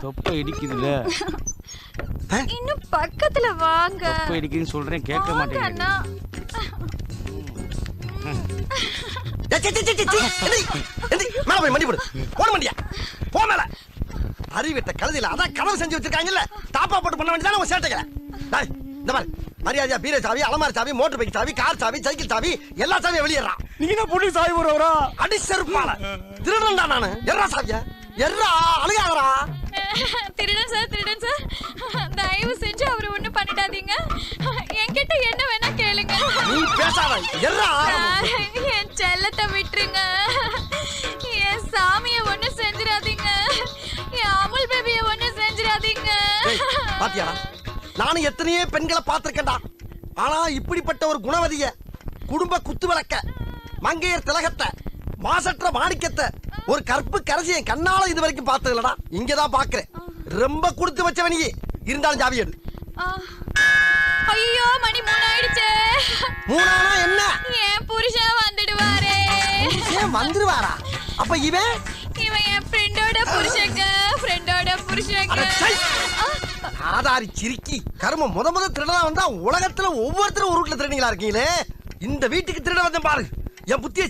தொப்பை இடிக்குதுல. இன்னும் பக்கத்துல வாங்க. தொப்பை இடிக்குதுன்னு சொல்றேன், கேட்க மாட்டேங்க. அறிவிட்ட கழுதியில அதான் கனவு செஞ்சு வச்சிருக்காங்கல்ல, தாப்பா போட்டு பண்ண வேண்டியதான உங்க சேட்டைகளை. இந்த மாதிரி மரியாதையா பீரை சாவி, அலமாரி சாவி, மோட்டர் பைக் சாவி, கார் சாவி, சைக்கிள் சாவி, எல்லா சாவியும் வெளியேறான். நீங்க தான் போலீஸ் சாவி போறவரா? அடி செருப்பால திருடன்டா நானு. எர்ரா சாவியா, எர்ரா, அழுகாதரா. திருடன் சார், திருடன் சார், தயவு செஞ்சு அவரை ஒண்ணும் பண்ணிடாதீங்க. என்கிட்ட என்ன வேணா கேளுங்க. நீ பேசாத, எர்ரா. என் செல்லத்தை விட்டுருங்க. என் சாமியை ஒண்ணு செஞ்சிடாதீங்க. என் அமுல் பேபியை ஒண்ணு செஞ்சிடாதீங்க. பாத்தியாடா, நானும் எத்தனையோ பெண்களை பார்த்திருக்கேன்டா. ஆனா இப்படிப்பட்ட ஒரு குணவதிய, குடும்ப குத்து விளக்க, மங்கையர் திலகத்தை, மாசற்ற மாணிக்கத்தை, ஒரு கற்பு கரசி என் கண்ணால இது வரைக்கும் பார்த்தது இல்லடா. இங்கதான் பாக்குறேன். ரொம்ப கொடுத்து வச்சவனியே. இருந்தாலும் ஜாவி எடு. ஐயோ, மணி 3 ஆயிடுச்சு. 3 ஆனா என்ன? என் புருஷன் வந்துடுவாரே. ஏன் வந்துருவாரா? அப்ப இவன் என் ஃப்ரெண்டோட புருஷங்க, ஃப்ரெண்டோட புருஷங்க. ஆதாரி சிரிக்கி கரும முத திருடா வந்தா உலகத்துல ஒவ்வொருத்தரும் ஒரு வீட்டுல திருடீங்களா இருக்கீங்களே. இந்த வீட்டுக்கு திருட வந்தேன் பாரு. என் புத்திய